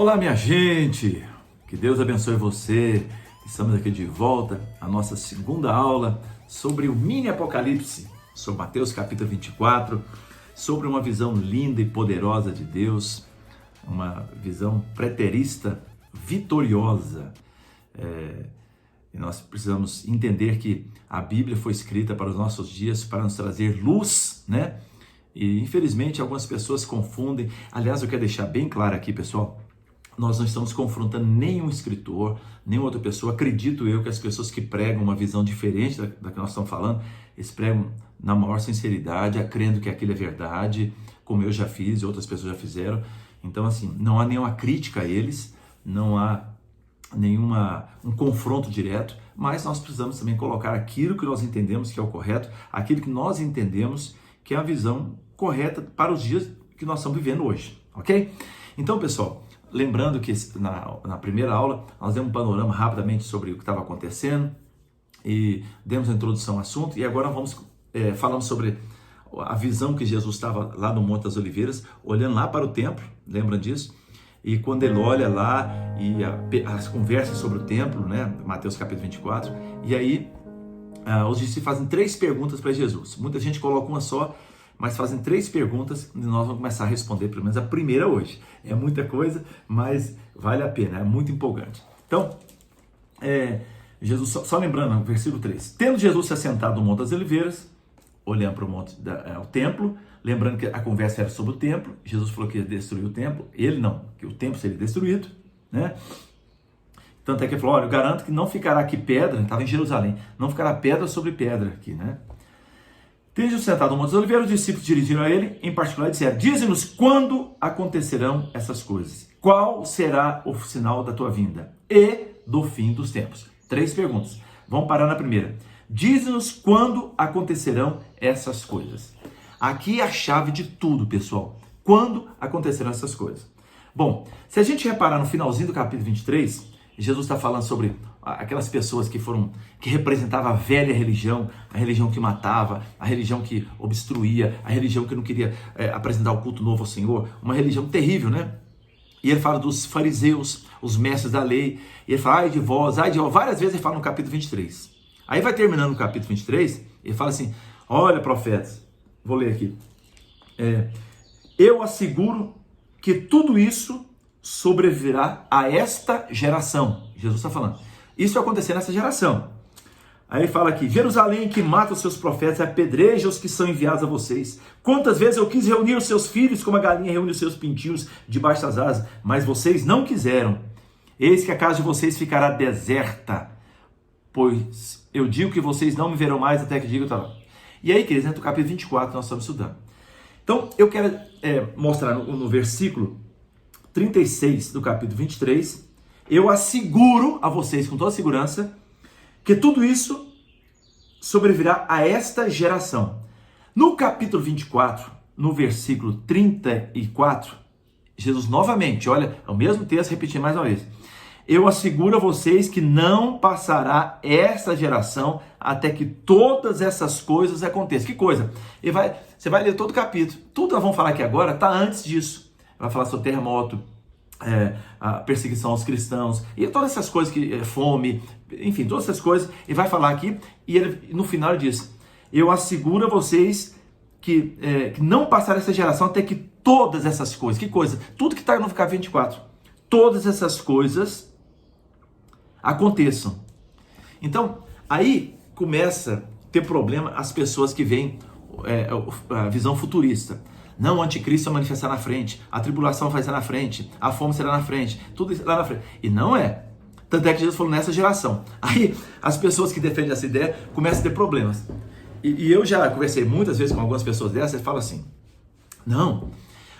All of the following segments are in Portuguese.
Olá, minha gente! Que Deus abençoe você. Estamos aqui de volta à nossa segunda aula sobre o mini Apocalipse, sobre Mateus capítulo 24, sobre uma visão linda e poderosa de Deus, uma visão preterista, vitoriosa. E nós precisamos entender que a Bíblia foi escrita para os nossos dias, para nos trazer luz, né? E infelizmente algumas pessoas confundem. Aliás, eu quero deixar bem claro aqui, pessoal, nós não estamos confrontando nenhum escritor, nenhuma outra pessoa. Acredito eu que as pessoas que pregam uma visão diferente da que nós estamos falando, eles pregam na maior sinceridade, crendo que aquilo é verdade, como eu já fiz e outras pessoas já fizeram. Então, assim, não há nenhuma crítica a eles, não há um confronto direto, mas nós precisamos também colocar aquilo que nós entendemos que é o correto, aquilo que nós entendemos que é a visão correta para os dias que nós estamos vivendo hoje, ok? Então, pessoal, lembrando que na primeira aula nós demos um panorama rapidamente sobre o que estava acontecendo e demos a introdução ao assunto, e agora falamos sobre a visão que Jesus estava lá no Monte das Oliveiras, olhando lá para o templo, lembra disso? E quando ele olha lá e as conversas sobre o templo, né, Mateus capítulo 24, e aí os discípulos fazem 3 perguntas para Jesus. Muita gente coloca uma só, mas fazem 3 perguntas e nós vamos começar a responder pelo menos a primeira hoje. É muita coisa, mas vale a pena, é muito empolgante. Então, Jesus, só lembrando, versículo 3. Tendo Jesus se assentado no Monte das Oliveiras, olhando para o templo, lembrando que a conversa era sobre o templo, Jesus falou que ia destruir o templo, ele não, que o templo seria destruído, né? Tanto é que ele falou, olha, eu garanto que não ficará aqui pedra, estava em Jerusalém, não ficará pedra sobre pedra aqui, né? Tendo Jesus sentado no Monte das Oliveiras, os discípulos dirigiram a ele, em particular, e disseram, dize-nos quando acontecerão essas coisas, qual será o sinal da tua vinda e do fim dos tempos? 3 perguntas, vamos parar na primeira. Diz-nos quando acontecerão essas coisas. Aqui é a chave de tudo, pessoal. Quando acontecerão essas coisas? Bom, se a gente reparar no finalzinho do capítulo 23, Jesus está falando sobre aquelas pessoas que representavam a velha religião, a religião que matava, a religião que obstruía, a religião que não queria apresentar o culto novo ao Senhor, uma religião terrível, né? E ele fala dos fariseus, os mestres da lei, e ele fala, ai de vós, várias vezes ele fala no capítulo 23. Aí vai terminando no capítulo 23, ele fala assim, olha profetas, vou ler aqui, eu asseguro que tudo isso sobreviverá a esta geração. Jesus está falando, isso vai acontecer nessa geração. Aí ele fala aqui, Jerusalém que mata os seus profetas, apedreja os que são enviados a vocês. Quantas vezes eu quis reunir os seus filhos, como a galinha reúne os seus pintinhos debaixo das asas, mas vocês não quiseram. Eis que a casa de vocês ficará deserta, pois eu digo que vocês não me verão mais até que diga tal. E aí, queridos, entra o capítulo 24, nós estamos estudando. Então, eu quero mostrar no versículo 36 do capítulo 23, eu asseguro a vocês com toda segurança que tudo isso sobrevirá a esta geração. No capítulo 24, no versículo 34, Jesus novamente, olha, é o mesmo texto, repetindo mais uma vez. Eu asseguro a vocês que não passará esta geração até que todas essas coisas aconteçam. Que coisa? Você vai ler todo o capítulo. Tudo nós vamos falar aqui agora está antes disso. Vai falar sobre terremoto, a perseguição aos cristãos, e todas essas coisas, fome, enfim, todas essas coisas. Ele vai falar aqui, e ele, no final ele diz, eu asseguro a vocês que não passará essa geração até que todas essas coisas, que coisa? Tudo que está no capítulo 24, todas essas coisas aconteçam. Então, aí começa a ter problema as pessoas que veem a visão futurista. Não, o anticristo vai manifestar na frente, a tribulação vai ser na frente, a fome será na frente, tudo isso lá na frente. E não é. Tanto é que Jesus falou nessa geração. Aí as pessoas que defendem essa ideia começam a ter problemas. E eu já conversei muitas vezes com algumas pessoas dessas e falo assim, não,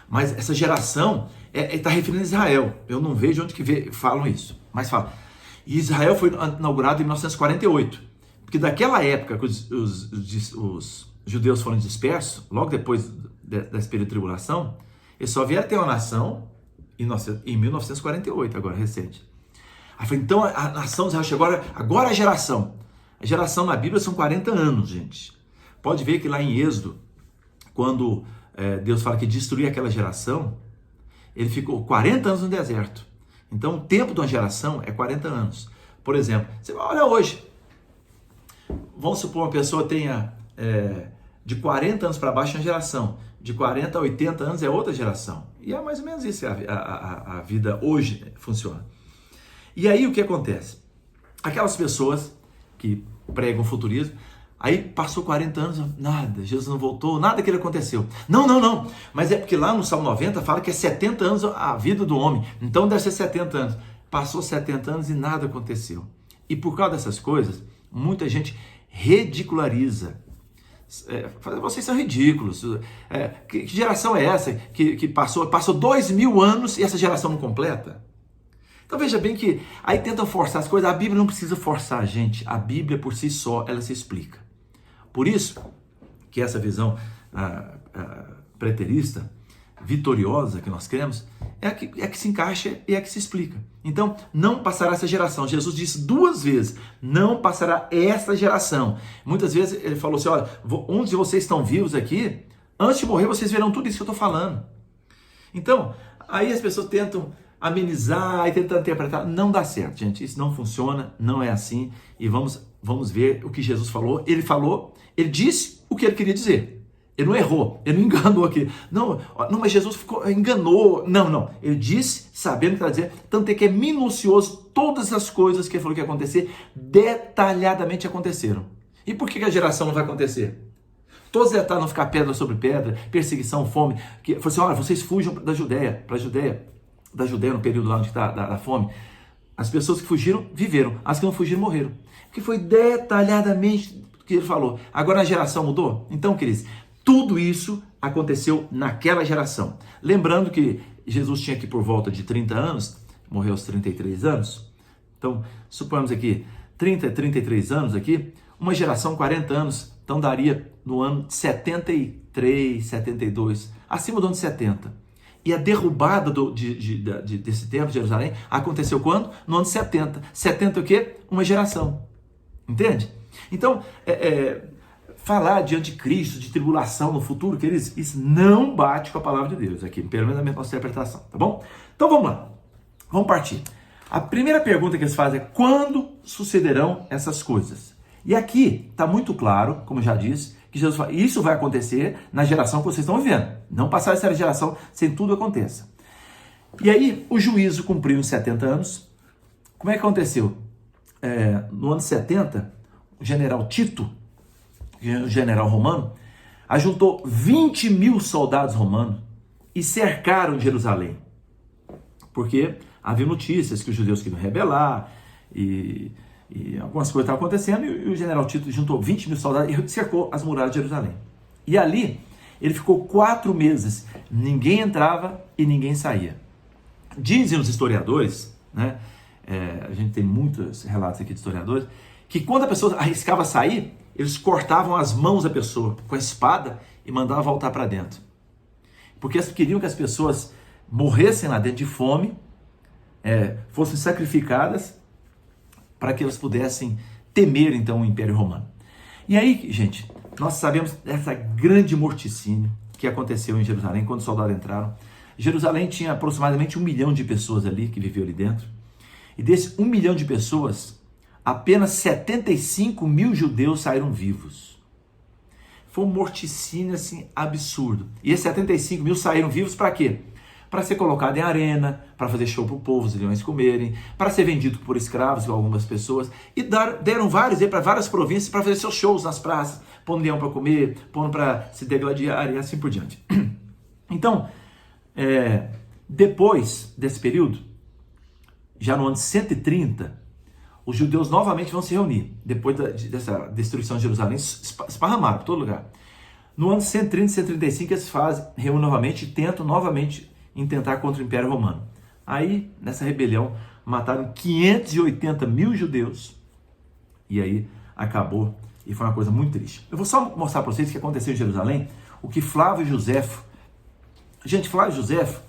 mas essa geração está referindo a Israel. Eu não vejo onde que falam isso, mas fala. E Israel foi inaugurado em 1948, porque daquela época que os judeus foram dispersos, logo depois desse período de tribulação, eles só vieram ter uma nação em 1948, agora recente. Aí falei, então a nação de Israel chegou agora a geração. A geração na Bíblia são 40 anos, gente. Pode ver que lá em Êxodo, quando Deus fala que destruir aquela geração, ele ficou 40 anos no deserto. Então, o tempo de uma geração é 40 anos. Por exemplo, você olha hoje, vamos supor uma pessoa tenha de 40 anos para baixo é uma geração, de 40 a 80 anos é outra geração. E é mais ou menos isso que a vida hoje funciona. E aí o que acontece? Aquelas pessoas que pregam futurismo, aí passou 40 anos, nada, Jesus não voltou, nada que ele aconteceu. Não, mas é porque lá no Salmo 90 fala que é 70 anos a vida do homem, então deve ser 70 anos. Passou 70 anos e nada aconteceu. E por causa dessas coisas, muita gente ridiculariza. Vocês são ridículos. Que geração é essa que passou 2000 anos e essa geração não completa? Então veja bem que aí tentam forçar as coisas. A Bíblia não precisa forçar a gente. A Bíblia por si só, ela se explica. Por isso que essa visão preterista, vitoriosa que nós cremos, é a que se encaixa e é a que se explica. Então, não passará essa geração. Jesus disse 2 vezes, não passará essa geração. Muitas vezes ele falou assim, olha, uns de vocês estão vivos aqui, antes de morrer vocês verão tudo isso que eu estou falando. Então, aí as pessoas tentam amenizar e tentam interpretar. Não dá certo, gente. Isso não funciona, não é assim. E vamos ver o que Jesus falou. Ele disse o que ele queria dizer. Ele não errou, ele não enganou aqui. Não, mas Jesus enganou. Não. Ele disse, sabendo o que está dizendo, tanto é que é minucioso, todas as coisas que ele falou que ia acontecer, detalhadamente aconteceram. E por que a geração não vai acontecer? Todos os detalhes vão ficar pedra sobre pedra, perseguição, fome. Falou assim, olha, vocês fujam da Judéia no período lá onde está da fome. As pessoas que fugiram, viveram. As que não fugiram, morreram. Porque foi detalhadamente o que ele falou. Agora a geração mudou? Então, queridos, tudo isso aconteceu naquela geração. Lembrando que Jesus tinha aqui por volta de 30 anos, morreu aos 33 anos. Então, suponhamos aqui, 33 anos aqui, uma geração 40 anos, então daria no ano 73, 72, acima do ano 70. E a derrubada desse templo de Jerusalém aconteceu quando? No ano 70. 70 o quê? Uma geração. Entende? Então, falar de anticristo, de tribulação no futuro, queridos, isso não bate com a palavra de Deus aqui, pelo menos na nossa interpretação, tá bom? Então vamos lá, vamos partir. A primeira pergunta que eles fazem é: quando sucederão essas coisas? E aqui está muito claro, como eu já disse, que Jesus fala, isso vai acontecer na geração que vocês estão vivendo. Não passar essa geração sem tudo aconteça. E aí o juízo cumpriu em 70 anos. Como é que aconteceu? No ano 70, o general Tito, o general romano, ajuntou 20 mil soldados romanos e cercaram Jerusalém. Porque havia notícias que os judeus queriam rebelar e algumas coisas estavam acontecendo, e o general Tito juntou 20 mil soldados e cercou as muralhas de Jerusalém. E ali ele ficou 4 meses, ninguém entrava e ninguém saía. Dizem os historiadores, né? A gente tem muitos relatos aqui de historiadores, que quando a pessoa arriscava sair, eles cortavam as mãos da pessoa com a espada e mandavam voltar para dentro. Porque eles queriam que as pessoas morressem lá dentro de fome, fossem sacrificadas, para que elas pudessem temer, então, o Império Romano. E aí, gente, nós sabemos dessa grande morticínio que aconteceu em Jerusalém, quando os soldados entraram. Jerusalém tinha aproximadamente 1 milhão de pessoas ali, que viviam ali dentro. E desse 1 milhão de pessoas, apenas 75 mil judeus saíram vivos. Foi um morticínio, assim, absurdo. E esses 75 mil saíram vivos para quê? Para ser colocado em arena, para fazer show para o povo, os leões comerem, para ser vendido por escravos, com algumas pessoas, e deram vários para várias províncias para fazer seus shows nas praças, pondo leão para comer, pondo para se degladiar e assim por diante. Então, depois desse período, já no ano 130, os judeus novamente vão se reunir, depois dessa destruição de Jerusalém, esparramaram por todo lugar. No ano 130 e 135, eles reúnem novamente e tentam novamente intentar contra o Império Romano. Aí, nessa rebelião, mataram 580 mil judeus, e aí acabou, e foi uma coisa muito triste. Eu vou só mostrar para vocês o que aconteceu em Jerusalém, o que Flávio Josefo... Gente, Flávio Josefo,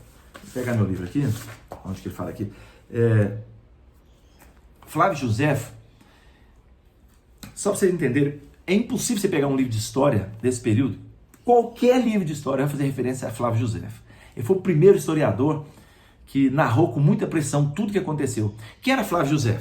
vou pegar meu livro aqui, onde que ele fala aqui, Flávio Josefo, só para vocês entenderem, é impossível você pegar um livro de história desse período, qualquer livro de história vai fazer referência a Flávio Josefo. Ele foi o primeiro historiador que narrou com muita pressão tudo que aconteceu. Quem era Flávio José?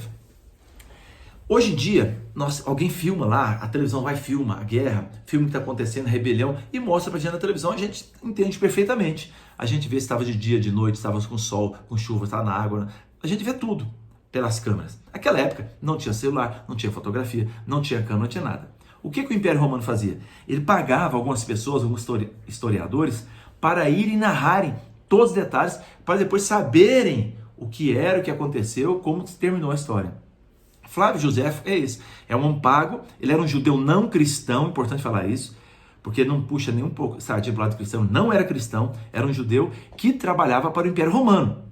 Hoje em dia, alguém filma lá, a televisão vai filma a guerra, filma o que está acontecendo, a rebelião, e mostra pra gente na televisão, a gente entende perfeitamente. A gente vê se estava de dia, de noite, estava com sol, com chuva, estava na água. A gente vê tudo pelas câmeras. Naquela época, não tinha celular, não tinha fotografia, não tinha câmera, não tinha nada. O que o Império Romano fazia? Ele pagava algumas pessoas, alguns historiadores, para irem narrarem todos os detalhes, para depois saberem o que era, o que aconteceu, como terminou a história. Flávio José é esse, é um homem pago, ele era um judeu não cristão, importante falar isso, porque não puxa nem um pouco sardinha para o lado cristão, não era cristão, era um judeu que trabalhava para o Império Romano.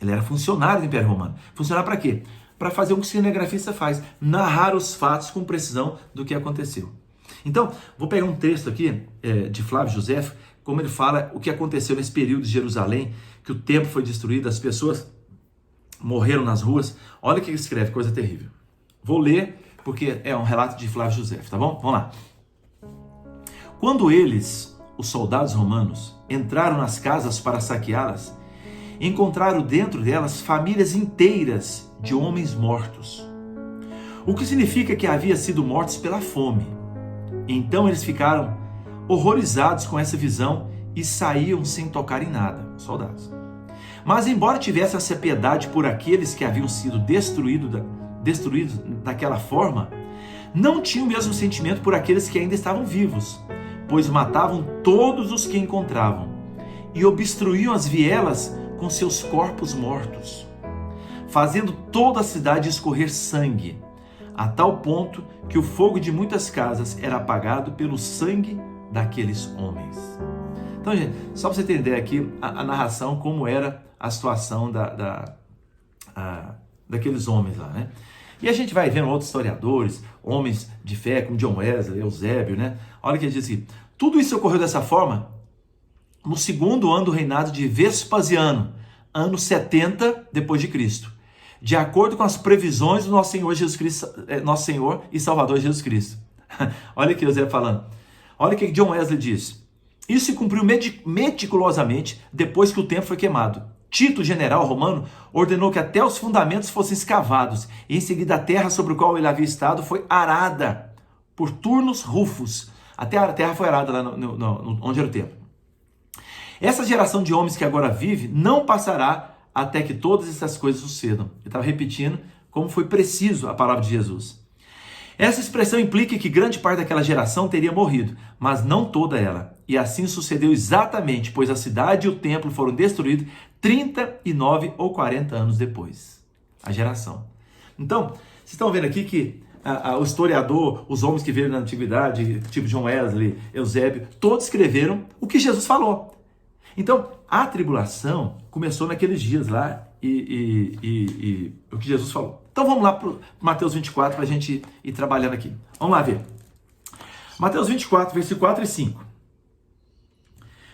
Ele era funcionário do Império Romano. Funcionário para quê? Para fazer o que o cinegrafista faz, narrar os fatos com precisão do que aconteceu. Então, vou pegar um texto aqui de Flávio José, como ele fala o que aconteceu nesse período de Jerusalém, que o templo foi destruído, as pessoas morreram nas ruas. Olha o que ele escreve, coisa terrível. Vou ler, porque é um relato de Flávio José, tá bom? Vamos lá. Quando eles, os soldados romanos, entraram nas casas para saqueá-las, encontraram dentro delas famílias inteiras de homens mortos, o que significa que haviam sido mortos pela fome. Então eles ficaram horrorizados com essa visão e saíam sem tocar em nada, soldados. Mas embora tivesse essa piedade por aqueles que haviam sido destruídos daquela forma, não tinham o mesmo sentimento por aqueles que ainda estavam vivos, pois matavam todos os que encontravam e obstruíam as vielas com seus corpos mortos, fazendo toda a cidade escorrer sangue, a tal ponto que o fogo de muitas casas era apagado pelo sangue daqueles homens. Então, gente, só para você entender aqui a narração, como era a situação daqueles homens lá, né? E a gente vai vendo outros historiadores, homens de fé, como John Wesley, Eusébio, né? Olha o que ele diz aqui. Tudo isso ocorreu dessa forma no segundo ano do reinado de Vespasiano, ano 70 depois de Cristo, de acordo com as previsões do nosso Senhor Jesus Cristo, nosso Senhor e Salvador Jesus Cristo. Olha aqui o Eusébio falando. Olha o que John Wesley diz. Isso se cumpriu meticulosamente depois que o templo foi queimado. Tito, general romano, ordenou que até os fundamentos fossem escavados, e em seguida a terra sobre a qual ele havia estado foi arada por turnos rufos. Até a terra foi arada lá onde era o templo. Essa geração de homens que agora vive não passará até que todas essas coisas sucedam. Ele estava repetindo como foi preciso a palavra de Jesus. Essa expressão implica que grande parte daquela geração teria morrido, mas não toda ela. E assim sucedeu exatamente, pois a cidade e o templo foram destruídos 39 ou 40 anos depois. A geração. Então, vocês estão vendo aqui que o historiador, os homens que veio na antiguidade, tipo John Wesley, Eusébio, todos escreveram o que Jesus falou. Então, a tribulação começou naqueles dias lá e o que Jesus falou. Então vamos lá para Mateus 24 para a gente ir trabalhando aqui. Vamos lá ver. Mateus 24, versículo 4 e 5.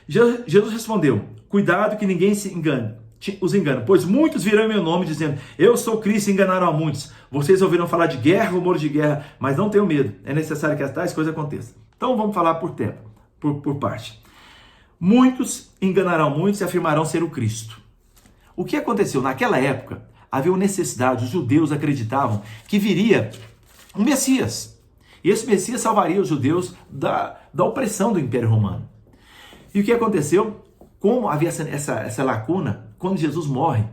Jesus respondeu: cuidado que ninguém os engane, pois muitos virão em meu nome dizendo, eu sou Cristo, e enganaram a muitos. Vocês ouviram falar de guerra, rumores de guerra, mas não tenham medo. É necessário que tais coisas aconteçam. Então vamos falar por parte. Muitos enganarão muitos e afirmarão ser o Cristo. O que aconteceu? Naquela época, havia uma necessidade, os judeus acreditavam que viria um Messias. E esse Messias salvaria os judeus da opressão do Império Romano. E o que aconteceu? Como havia essa lacuna, quando Jesus morre,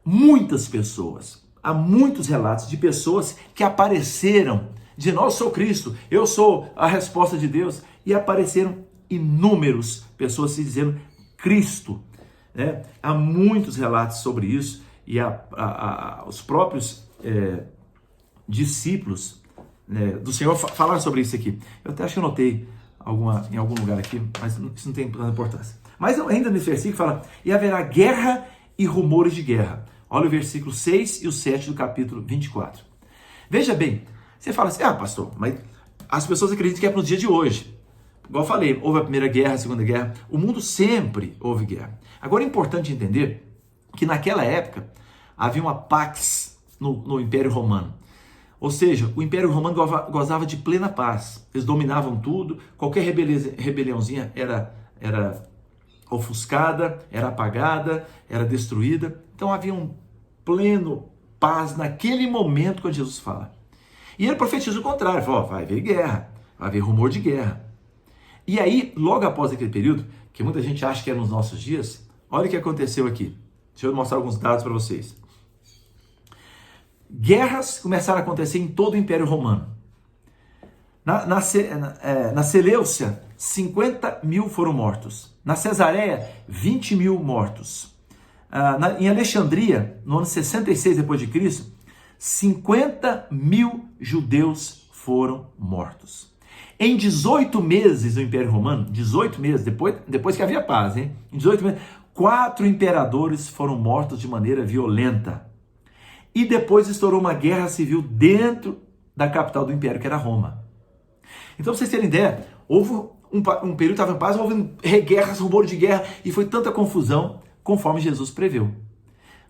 muitas pessoas, há muitos relatos de pessoas que apareceram, dizendo, eu sou Cristo, eu sou a resposta de Deus, e apareceram inúmeras pessoas se dizendo Cristo. Né? Há muitos relatos sobre isso, e os próprios discípulos do Senhor falaram sobre isso aqui. Eu até acho que eu notei em algum lugar aqui, mas isso não tem tanta importância. Mas ainda nesse versículo fala, e haverá guerra e rumores de guerra. Olha o versículo 6 e o 7 do capítulo 24. Veja bem, você fala assim, pastor, mas as pessoas acreditam que é para os dias de hoje. Igual eu falei, houve a primeira guerra, a segunda guerra, o mundo sempre houve guerra. Agora é importante entender que naquela época havia uma pax no Império Romano. Ou seja, o Império Romano gozava de plena paz. Eles dominavam tudo, qualquer rebeliãozinha era ofuscada, era apagada, era destruída. Então havia um pleno paz naquele momento quando Jesus fala. E ele profetiza o contrário, fala, vai haver guerra, vai haver rumor de guerra. E aí, logo após aquele período, que muita gente acha que é nos nossos dias, olha o que aconteceu aqui. Deixa eu mostrar alguns dados para vocês. Guerras começaram a acontecer em todo o Império Romano. Na Seleucia, 50 mil foram mortos. Na Cesareia, 20 mil mortos. Em Alexandria, no ano 66 d.C., 50 mil judeus foram mortos. Em 18 meses do Império Romano, 18 meses, depois que havia paz, hein? Em 18 meses, 4 imperadores foram mortos de maneira violenta. E depois estourou uma guerra civil dentro da capital do Império, que era Roma. Então, pra vocês terem ideia, houve um período que estava em paz, houve guerras, rumor de guerra, e foi tanta confusão, conforme Jesus preveu.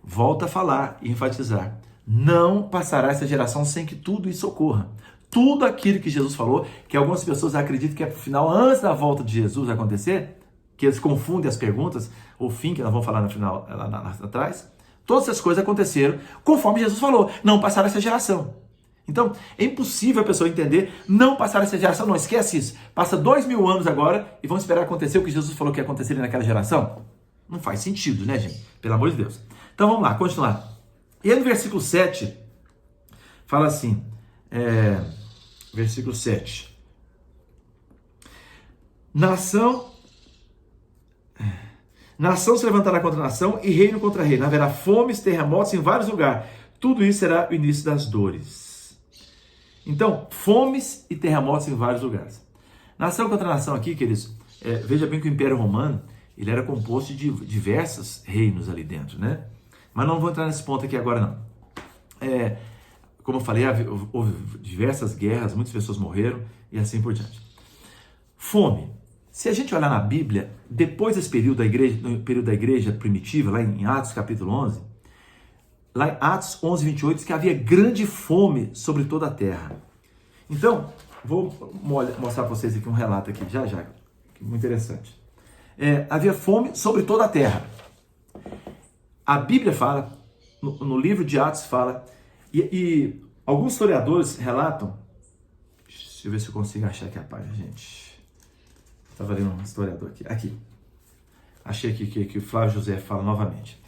Volta a falar e enfatizar. Não passará essa geração sem que tudo isso ocorra. Tudo aquilo que Jesus falou, que algumas pessoas acreditam que é pro final, antes da volta de Jesus acontecer, que eles confundem as perguntas, o fim, que nós vamos falar no final, lá atrás, todas essas coisas aconteceram conforme Jesus falou. Não passará essa geração. Então, é impossível a pessoa entender, não passar essa geração, não, esquece isso. Passa 2000 anos agora e vamos esperar acontecer o que Jesus falou que ia acontecer naquela geração? Não faz sentido, né, gente? Pelo amor de Deus. Então, vamos lá, continuar. E aí no versículo 7, fala assim, versículo 7. Nação se levantará contra nação e reino contra reino. Haverá fomes, terremotos em vários lugares. Tudo isso será o início das dores. Então, fomes e terremotos em vários lugares. Nação contra nação aqui, queridos, veja bem que o Império Romano, ele era composto de diversos reinos ali dentro, né? Mas não vou entrar nesse ponto aqui agora, não. Como eu falei, houve diversas guerras, muitas pessoas morreram e assim por diante. Fome. Se a gente olhar na Bíblia, depois desse período no período da igreja primitiva, lá em Atos capítulo 11, lá em Atos 11, 28, diz que havia grande fome sobre toda a terra. Então, vou mostrar para vocês aqui um relato aqui, já, muito interessante. Havia fome sobre toda a terra. A Bíblia fala, no livro de Atos fala, e alguns historiadores relatam, deixa eu ver se eu consigo achar aqui a página, gente. Estava lendo um historiador aqui. Achei aqui que o Flávio José fala novamente.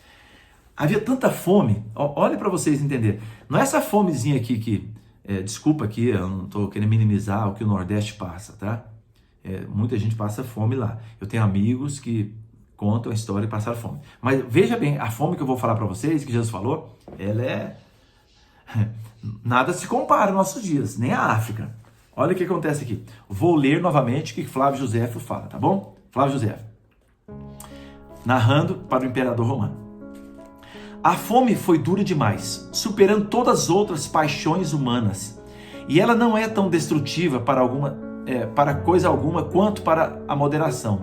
Havia tanta fome, olha para vocês entenderem. Não é essa fomezinha aqui que, desculpa aqui, eu não estou querendo minimizar o que o Nordeste passa, tá? Muita gente passa fome lá. Eu tenho amigos que contam a história e passaram fome. Mas veja bem, a fome que eu vou falar para vocês, que Jesus falou, ela nada se compara aos nossos dias, nem a África. Olha o que acontece aqui. Vou ler novamente o que Flávio José fala, tá bom? Flávio José, narrando para o imperador romano. A fome foi dura demais, superando todas as outras paixões humanas. E ela não é tão destrutiva para coisa alguma quanto para a moderação.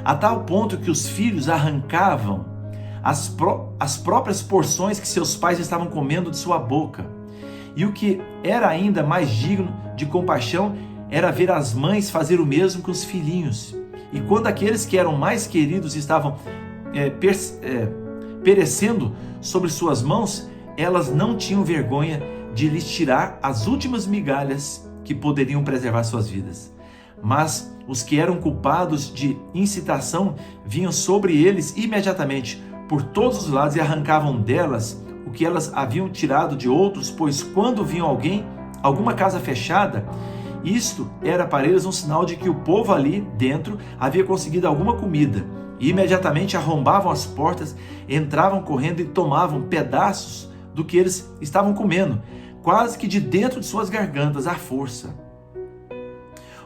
A tal ponto que os filhos arrancavam as próprias porções que seus pais estavam comendo de sua boca. E o que era ainda mais digno de compaixão era ver as mães fazer o mesmo com os filhinhos. E quando aqueles que eram mais queridos estavam perecendo sobre suas mãos, elas não tinham vergonha de lhes tirar as últimas migalhas que poderiam preservar suas vidas. Mas os que eram culpados de incitação vinham sobre eles imediatamente, por todos os lados, e arrancavam delas o que elas haviam tirado de outros, pois quando viam alguma casa fechada, isto era para eles um sinal de que o povo ali dentro havia conseguido alguma comida. E imediatamente arrombavam as portas, entravam correndo e tomavam pedaços do que eles estavam comendo, quase que de dentro de suas gargantas, à força.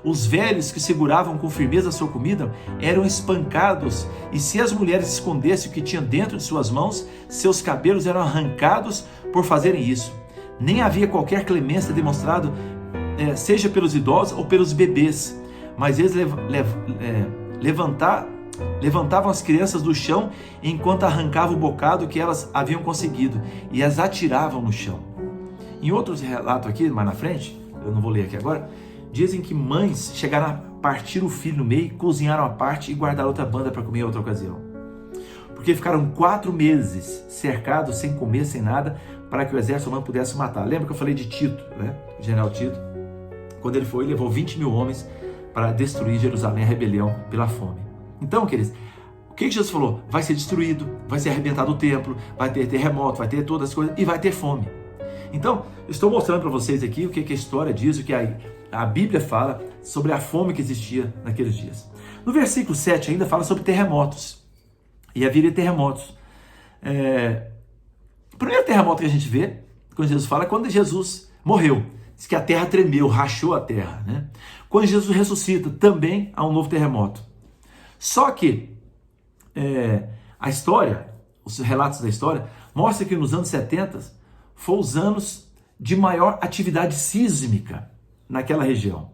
Os velhos que seguravam com firmeza a sua comida eram espancados, e se as mulheres escondessem o que tinham dentro de suas mãos, seus cabelos eram arrancados por fazerem isso. Nem havia qualquer clemência demonstrada, seja pelos idosos ou pelos bebês, mas eles levantavam as crianças do chão enquanto arrancavam o bocado que elas haviam conseguido e as atiravam no chão. Em outros relatos aqui, mais na frente, eu não vou ler aqui agora, dizem que mães chegaram a partir o filho no meio, cozinharam a parte e guardaram outra banda para comer em outra ocasião. Porque ficaram 4 meses cercados, sem comer, sem nada, para que o exército romano pudesse matar. Lembra que eu falei de Tito, né? O general Tito? Quando ele foi, levou 20 mil homens para destruir Jerusalém, a rebelião pela fome. Então, queridos, o que Jesus falou? Vai ser destruído, vai ser arrebentado o templo, vai ter terremoto, vai ter todas as coisas e vai ter fome. Então, eu estou mostrando para vocês aqui o que a história diz, o que a Bíblia fala sobre a fome que existia naqueles dias. No versículo 7 ainda fala sobre terremotos. E haveria terremotos. O primeiro terremoto que a gente vê, quando Jesus fala, é quando Jesus morreu. Diz que a terra tremeu, rachou a terra, né? Quando Jesus ressuscita, também há um novo terremoto. Só que a história, os relatos da história, mostram que nos anos 70 foram os anos de maior atividade sísmica naquela região.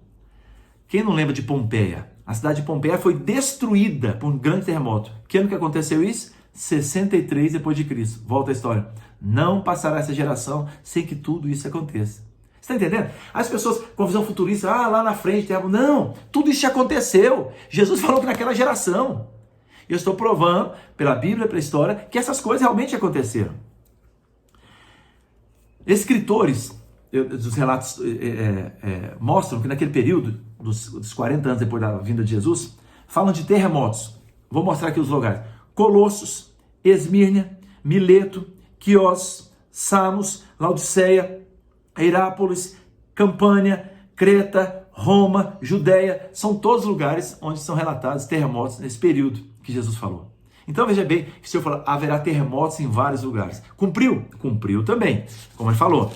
Quem não lembra de Pompeia? A cidade de Pompeia foi destruída por um grande terremoto. Que ano que aconteceu isso? 63 depois de Cristo. Volta a história. Não passará essa geração sem que tudo isso aconteça. Você está entendendo? As pessoas com visão futurista, lá na frente, não, tudo isso já aconteceu. Jesus falou que naquela geração. Eu estou provando, pela Bíblia, pela história, que essas coisas realmente aconteceram. Escritores dos relatos mostram que naquele período, dos 40 anos depois da vinda de Jesus, falam de terremotos. Vou mostrar aqui os lugares. Colossos, Esmirna, Mileto, Quios, Samos, Laodiceia, Hierápolis, Campânia, Creta, Roma, Judéia, são todos lugares onde são relatados terremotos nesse período que Jesus falou. Então veja bem que o Senhor falou, haverá terremotos em vários lugares. Cumpriu? Cumpriu também, como ele falou.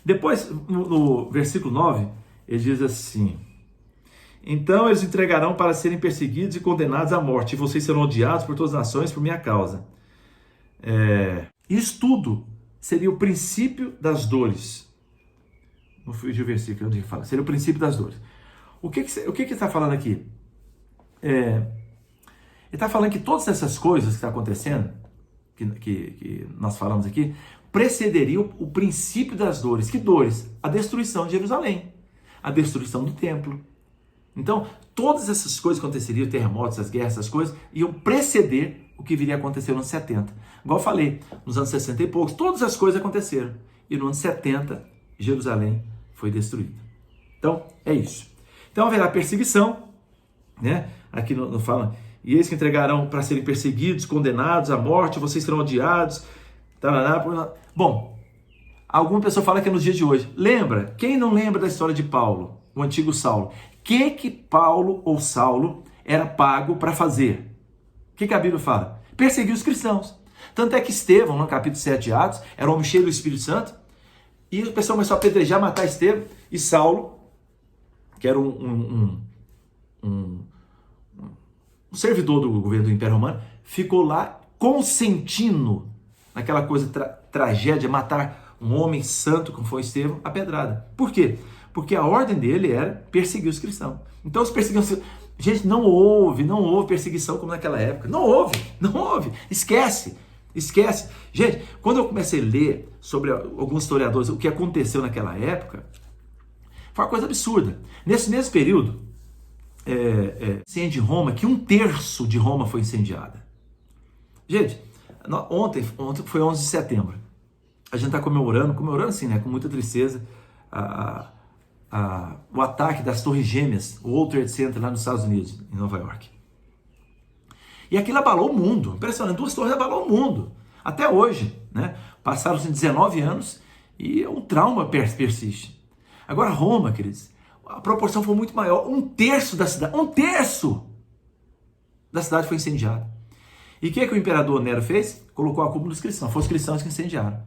Depois, no versículo 9, ele diz assim, então eles entregarão para serem perseguidos e condenados à morte, e vocês serão odiados por todas as nações por minha causa. Isso tudo seria o princípio das dores. Não fui de versículo onde ele fala. Seria o princípio das dores. O que ele está falando aqui? Ele está falando que todas essas coisas que estão acontecendo, que nós falamos aqui, precederiam o princípio das dores. Que dores? A destruição de Jerusalém. A destruição do templo. Então, todas essas coisas que aconteceriam, terremotos, as guerras, essas coisas, iam preceder o que viria a acontecer nos anos 70. Igual eu falei, nos anos 60 e poucos, todas as coisas aconteceram. E no ano 70, Jerusalém foi destruída. Então, é isso. Então, haverá perseguição, né? Aqui não fala, e eles que entregarão para serem perseguidos, condenados à morte, vocês serão odiados. Bom, alguma pessoa fala que é nos dias de hoje. Lembra? Quem não lembra da história de Paulo, o antigo Saulo? O que Paulo ou Saulo era pago para fazer? O que a Bíblia fala? Perseguir os cristãos. Tanto é que Estevão, no capítulo 7 de Atos, era um homem cheio do Espírito Santo, e o pessoal começou a apedrejar, matar Estevão, e Saulo, que era um servidor do governo do Império Romano, ficou lá consentindo naquela coisa, tragédia, matar um homem santo, como foi Estevão, a pedrada. Por quê? Porque a ordem dele era perseguir os cristãos. Então os perseguidores... Gente, não houve perseguição como naquela época. Não houve. Esquece. Gente, quando eu comecei a ler sobre alguns historiadores, o que aconteceu naquela época, foi uma coisa absurda. Nesse mesmo período, incêndio de Roma, que 1/3 de Roma foi incendiada. Gente, ontem foi 11 de setembro. A gente está comemorando assim, né, com muita tristeza, o ataque das Torres Gêmeas, o World Trade Center lá nos Estados Unidos, em Nova York. E aquilo abalou o mundo, impressionante, 2 torres abalou o mundo, até hoje, né? Passaram-se 19 anos e um trauma persiste. Agora Roma, queridos, a proporção foi muito maior, 1/3 da cidade, 1/3 da cidade foi incendiada. E o que o imperador Nero fez? Colocou a culpa nos cristãos, foram os cristãos que incendiaram.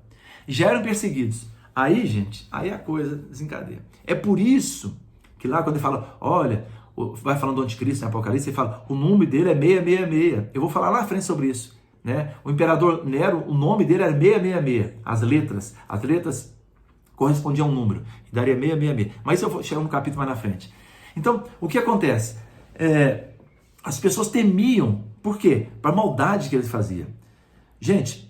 Já eram perseguidos. Aí, gente, a coisa desencadeia. É por isso que lá quando ele fala, olha, vai falando do anticristo em Apocalipse, ele fala, o nome dele é 666. Eu vou falar lá na frente sobre isso, né? O imperador Nero, o nome dele era 666. As letras correspondiam a um número, e daria 666. Mas isso eu vou chegar um capítulo mais na frente. Então, o que acontece? As pessoas temiam, por quê? Para a maldade que eles faziam. Gente,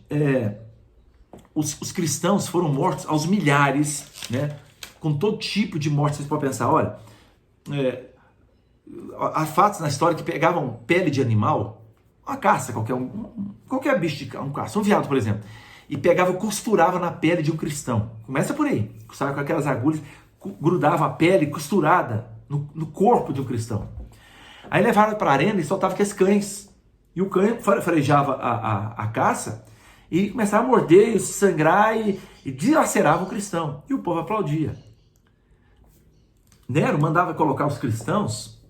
os cristãos foram mortos aos milhares, né? com todo tipo de morte. Vocês podem pensar, olha, há fatos na história que pegavam pele de animal, uma caça, qualquer bicho, um caça, um veado, por exemplo, e pegava, costurava na pele de um cristão. Começa por aí, sabe, com aquelas agulhas, grudava a pele costurada no corpo de um cristão. Aí levaram para a arena e soltava aqueles cães. E o cão farejava a caça e começava a morder, sangrar e dilacerava o cristão. E o povo aplaudia. Nero mandava colocar os cristãos,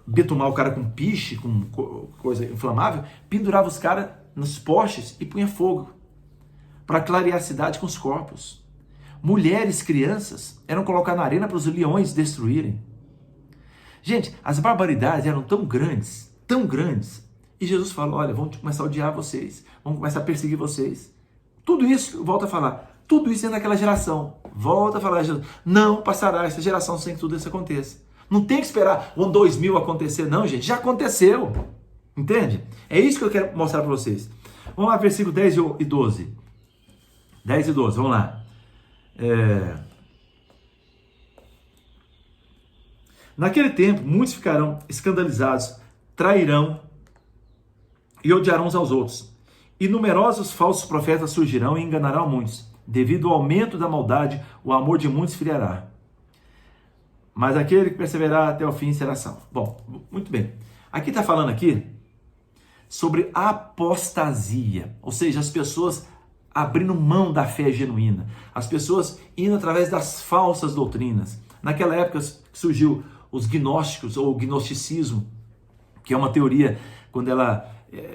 betumar o cara com piche, com coisa inflamável, pendurava os caras nos postes e punha fogo para clarear a cidade com os corpos. Mulheres, crianças eram colocadas na arena para os leões destruírem. Gente, as barbaridades eram tão grandes, e Jesus falou, olha, vamos começar a odiar vocês, vamos começar a perseguir vocês. Tudo isso, volta a falar, tudo isso é daquela geração. Volta a falar, Jesus, não passará essa geração sem que tudo isso aconteça. Não tem que esperar o ano 2000 acontecer, não, gente, já aconteceu. Entende? É isso que eu quero mostrar para vocês. Vamos lá, versículo 10 e 12. 10 e 12, vamos lá. Naquele tempo, muitos ficarão escandalizados, trairão e odiarão uns aos outros. E numerosos falsos profetas surgirão e enganarão muitos. Devido ao aumento da maldade, o amor de muitos esfriará. Mas aquele que perseverar até o fim será salvo. Bom, muito bem. Aqui está falando aqui sobre apostasia, ou seja, as pessoas abrindo mão da fé genuína, as pessoas indo através das falsas doutrinas. Naquela época surgiu os gnósticos ou o gnosticismo, que é uma teoria quando ela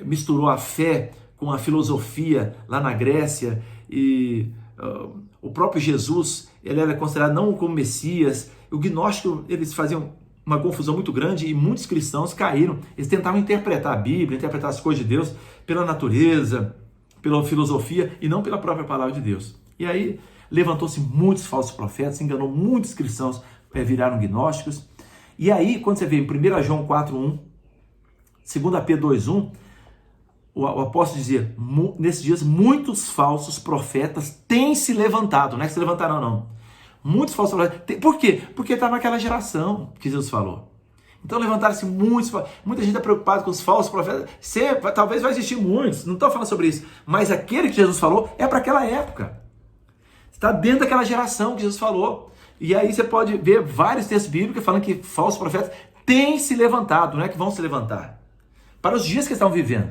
misturou a fé com a filosofia lá na Grécia, e o próprio Jesus, ele era considerado não como Messias. O gnóstico, eles faziam uma confusão muito grande e muitos cristãos caíram. Eles tentavam interpretar a Bíblia, interpretar as coisas de Deus pela natureza, pela filosofia e não pela própria palavra de Deus. E aí levantou-se muitos falsos profetas, enganou muitos cristãos, viraram gnósticos. E aí, quando você vê em 1 João 4:1, 2 Pedro 2:1, o apóstolo dizia, nesses dias muitos falsos profetas têm se levantado, não é que se levantaram não. Muitos falsos profetas. Por quê? Porque está naquela geração que Jesus falou. Então levantaram-se muitos, muita gente está preocupada com os falsos profetas. Talvez vai existir muitos, não estou falando sobre isso, mas aquele que Jesus falou é para aquela época. Está dentro daquela geração que Jesus falou. E aí você pode ver vários textos bíblicos falando que falsos profetas têm se levantado, não é que vão se levantar. Para os dias que estão vivendo.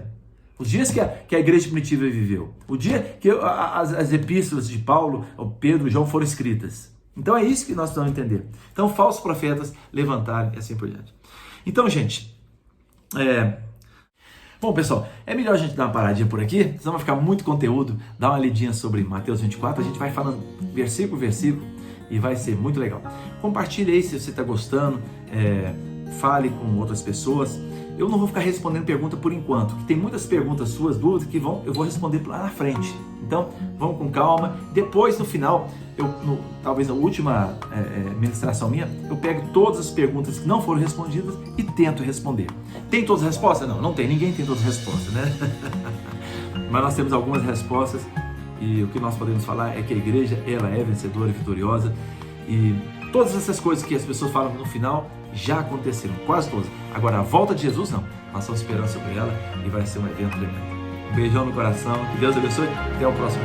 Os dias que a igreja primitiva viveu. O dia que as epístolas de Paulo, Pedro e João foram escritas. Então é isso que nós precisamos entender. Então falsos profetas levantaram e assim por diante. Então, gente, bom, pessoal, é melhor a gente dar uma paradinha por aqui, senão vai ficar muito conteúdo. Dá uma lidinha sobre Mateus 24, a gente vai falando versículo por versículo e vai ser muito legal. Compartilhe aí se você está gostando, fale com outras pessoas. Eu não vou ficar respondendo pergunta por enquanto, porque tem muitas perguntas suas, dúvidas, que eu vou responder lá na frente. Então, vamos com calma. Depois, no final, talvez na última ministração minha, eu pego todas as perguntas que não foram respondidas e tento responder. Tem todas as respostas? Não, não tem. Ninguém tem todas as respostas, né? Mas nós temos algumas respostas e o que nós podemos falar é que a igreja, ela é vencedora e vitoriosa, e todas essas coisas que as pessoas falam no final já aconteceram, quase todas. Agora, a volta de Jesus, não. Nós estamos esperando sobre ela e vai ser um evento tremendo. Um beijão no coração, que Deus abençoe, até o próximo.